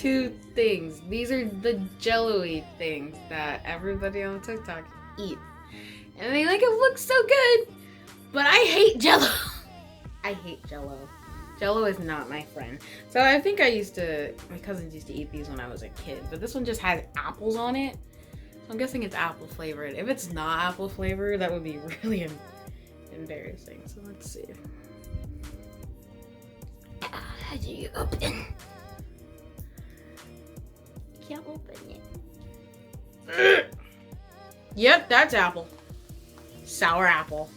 two things. These are the jello-y things that everybody on TikTok eats. And they like it looks so good. But I hate jello. I hate jello. Jello is not my friend. So I think my cousins used to eat these when I was a kid. But this one just has apples on it. So I'm guessing it's apple flavored. If it's not apple flavored, that would be really embarrassing. So let's see. How do you open? Can't open it. Yep, that's apple. Sour apple.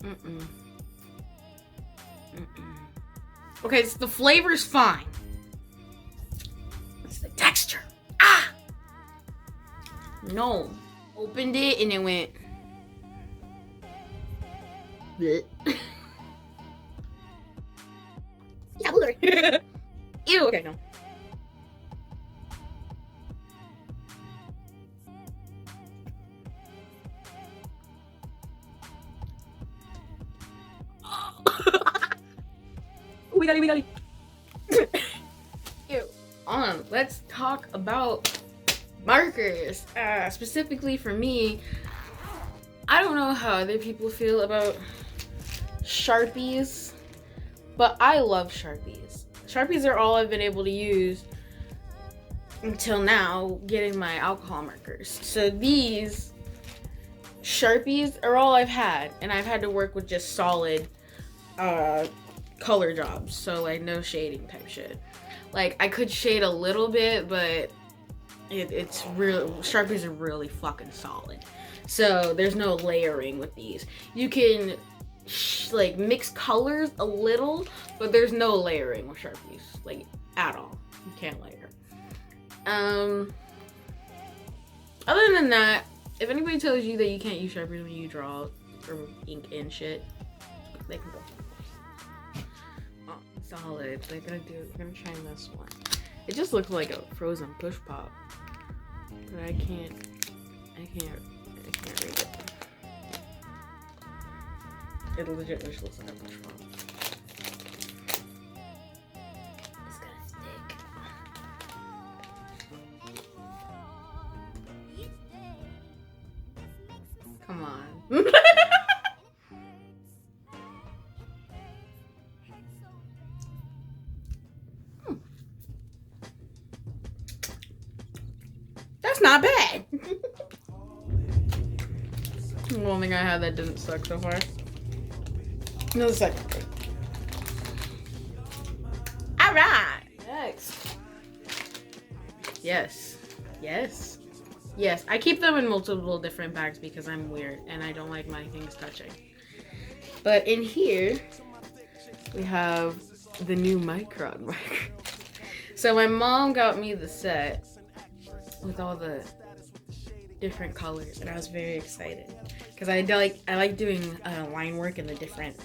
Mm-mm. Okay, so the flavor's fine. It's the texture. Ah! No. Opened it and it went. Blech. Yeah, ew, okay, no. We got it. Ew. Let's talk about markers. Specifically for me, I don't know how other people feel about Sharpies, but I love Sharpies. Sharpies are all I've been able to use until now, getting my alcohol markers. So these Sharpies are all I've had, and I've had to work with just solid color jobs, so like no shading type shit. Like I could shade a little bit, but it's real. Sharpies are really fucking solid, so there's no layering with these. You can like mix colors a little, but there's no layering with Sharpies, like at all. You can't layer. Other than that, if anybody tells you that you can't use Sharpies when you draw or ink and shit, they can go. Solid. They're gonna try this one. It just looks like a frozen push pop, but I can't read it. It legit just looks like a push pop. It's gonna stick. Come on. That's not bad. The one thing I had that didn't suck so far. No, the second thing. Alright. Next. Yes. I keep them in multiple different bags because I'm weird and I don't like my things touching. But in here, we have the new Micron marker. So my mom got me the set with all the different colors, and I was very excited because I like doing line work in the different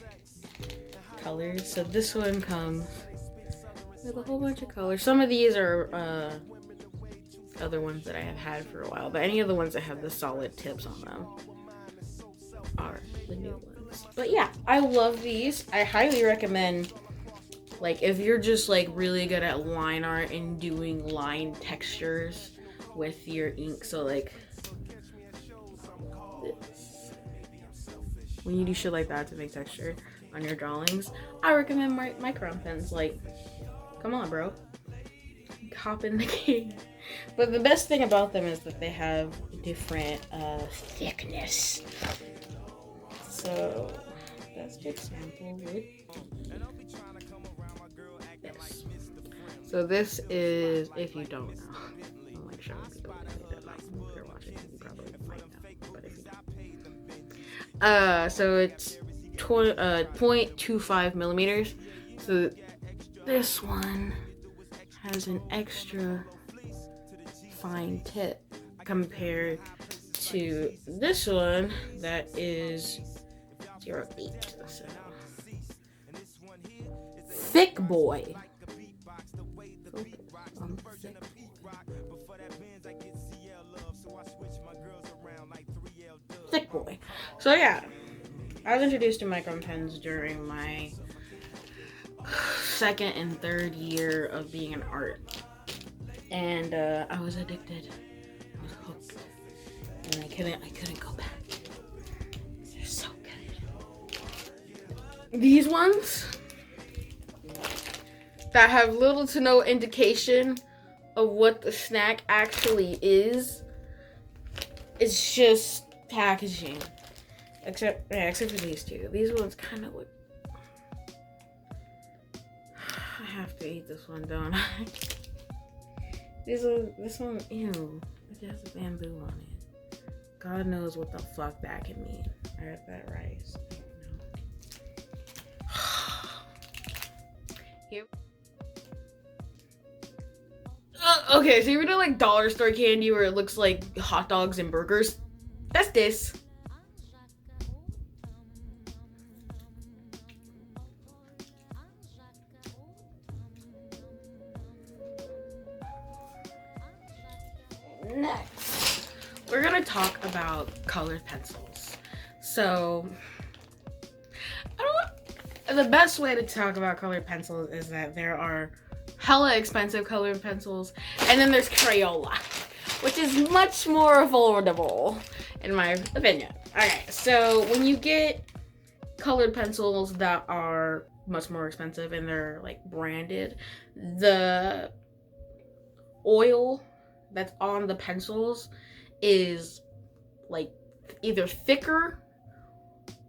colors. So this one comes with a whole bunch of colors. Some of these are other ones that I have had for a while, but any of the ones that have the solid tips on them are the new ones. But yeah, I love these. I highly recommend, like, if you're just like really good at line art and doing line textures with your ink. So like this. When you do shit like that to make texture on your drawings, I recommend Micron pens. Like, come on, bro. Hop in the game. But the best thing about them is that they have different thickness. So let's get sample with this. So this is, if you don't know, I'm like showing people that might, if you're watching, you probably might know, but if you don't. So it's 0.25 millimeters. So this one has an extra fine tip compared to this one that is 0.8. So thick boy. So yeah, I was introduced to micron pens during my second and third year of being in art, and I was addicted. I was hooked, and I couldn't go back. They're so good. These ones that have little to no indication of what the snack actually is. It's just packaging. Except for these two. These ones kind of look. I have to eat this one, don't I? This one, ew. It has bamboo on it. God knows what the fuck that can mean. I got that rice. Here. Okay, so you know like dollar store candy where it looks like hot dogs and burgers? That's this. Next, we're gonna talk about colored pencils. So, the best way to talk about colored pencils is that there are hella expensive colored pencils, and then there's Crayola, which is much more affordable, in my opinion. Okay, so when you get colored pencils that are much more expensive and they're like branded, the oil that's on the pencils is like either thicker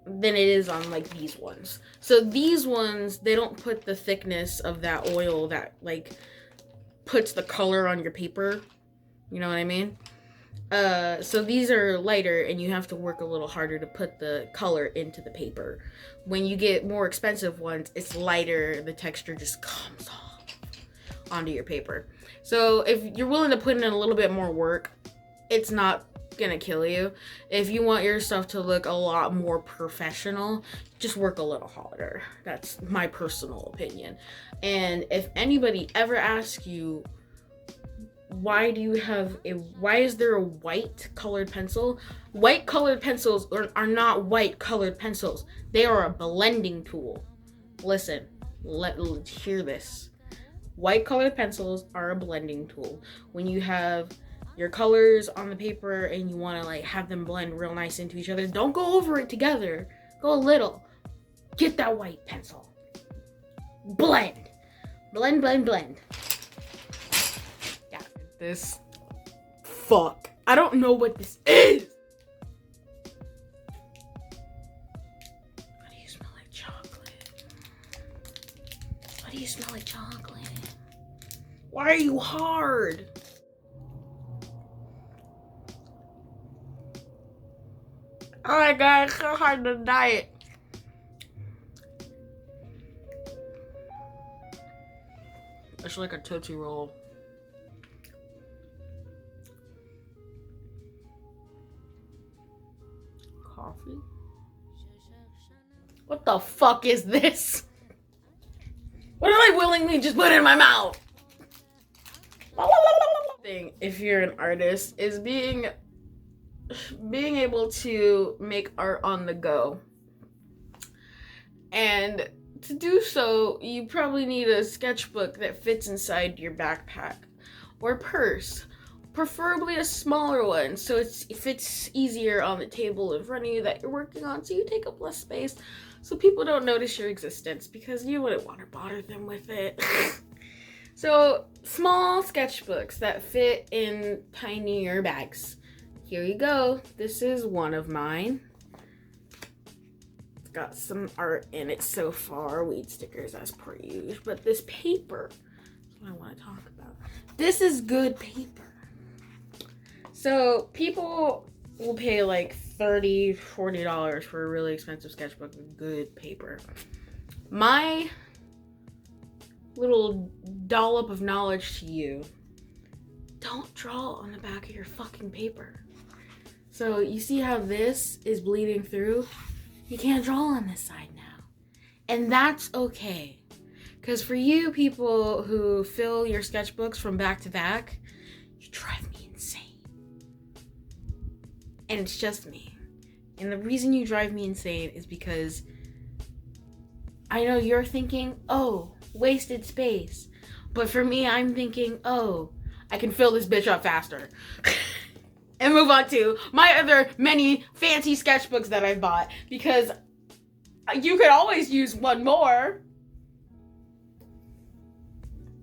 than it is on like these ones. So these ones, they don't put the thickness of that oil that like puts the color on your paper. You know what I mean? So these are lighter and you have to work a little harder to put the color into the paper. When you get more expensive ones, it's lighter, the texture just comes off onto your paper. So if you're willing to put in a little bit more work, it's not gonna kill you. If you want your stuff to look a lot more professional, just work a little harder. That's my personal opinion. And if anybody ever asks you, why is there a white colored pencil? White colored pencils are not white colored pencils. They are a blending tool. Listen, let's hear this. White colored pencils are a blending tool. When you have your colors on the paper and you want to like have them blend real nice into each other, don't go over it together. Go a little. Get that white pencil. Blend. Blend, blend, blend. Yeah. This. Fuck. I don't know what this is. Why do you smell like chocolate? Why do you smell like chocolate? Why are you hard? Oh my god, it's so hard to diet. It's like a Tootsie Roll. Coffee? What the fuck is this? What did I willingly just put in my mouth? Thing, if you're an artist, is being able to make art on the go. And to do so, you probably need a sketchbook that fits inside your backpack or purse, preferably a smaller one so it fits easier on the table in front of you that you're working on, so you take up less space so people don't notice your existence because you wouldn't want to bother them with it. So small sketchbooks that fit in tinier bags. Here you go. This is one of mine. It's got some art in it so far. Weed stickers as per usual. But this paper is what I want to talk about. This is good paper. So people will pay like $30, $40 for a really expensive sketchbook with good paper. My little dollop of knowledge to you: don't draw on the back of your fucking paper. So you see how this is bleeding through? You can't draw on this side now. And that's okay. Because for you people who fill your sketchbooks from back to back, you drive me insane. And it's just me. And the reason you drive me insane is because I know you're thinking, oh, wasted space. But for me, I'm thinking, oh, I can fill this bitch up faster. And move on to my other many fancy sketchbooks that I bought, because you could always use one more.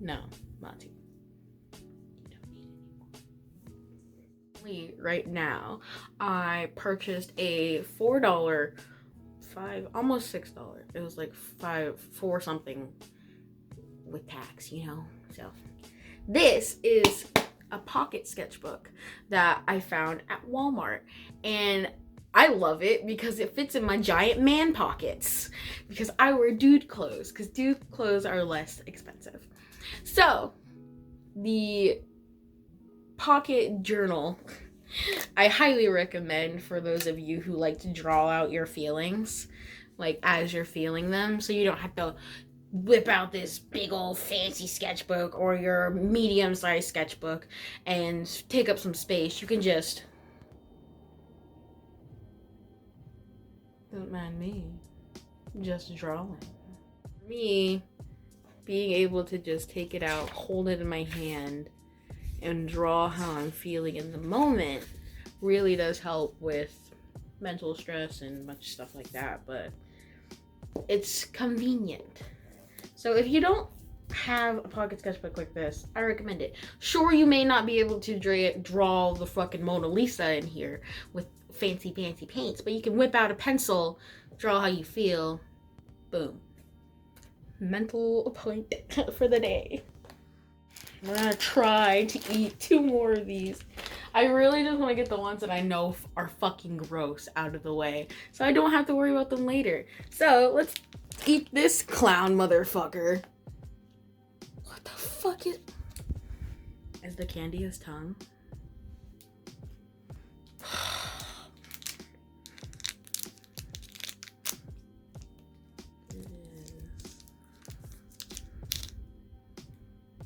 No, Monty. You don't need any more. Right now, I purchased a $4, almost $6. It was like $4 something with tax, you know. So this is a pocket sketchbook that I found at Walmart, and I love it because it fits in my giant man pockets, because I wear dude clothes, because dude clothes are less expensive. So the pocket journal I highly recommend for those of you who like to draw out your feelings, like as you're feeling them, so you don't have to whip out this big old fancy sketchbook or your medium-sized sketchbook and take up some space. You can just, don't mind me, just drawing. For me, being able to just take it out, hold it in my hand, and draw how I'm feeling in the moment really does help with mental stress and much stuff like that. But it's convenient. So if you don't have a pocket sketchbook like this, I recommend it. Sure, you may not be able to draw the fucking Mona Lisa in here with fancy paints, but you can whip out a pencil, draw how you feel, boom. Mental point for the day. I'm gonna try to eat 2 more of these. I really just want to get the ones that I know are fucking gross out of the way, so I don't have to worry about them later. So let's eat this clown motherfucker. What the fuck is the candy his tongue?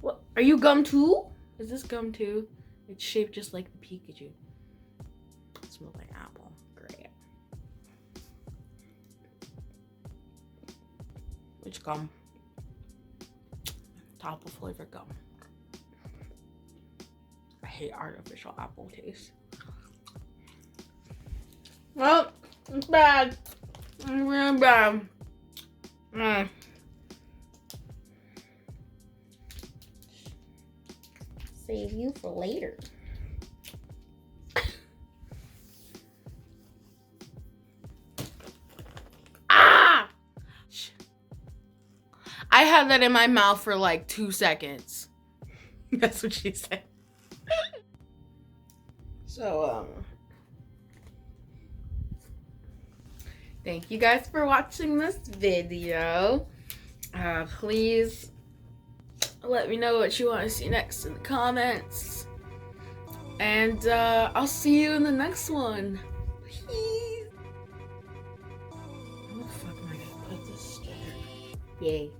What? Are you gum too? Is this gum too? It's shaped just like the Pikachu. It smells like apple. Great. Which gum? Apple flavored gum. I hate artificial apple taste. Well, it's bad. It's really bad. Save you for later. Ah! I had that in my mouth for like 2 seconds. That's what she said. So, thank you guys for watching this video. Please let me know what you want to see next in the comments. And I'll see you in the next one. Peace. How the fuck am I gonna put this together? Yay.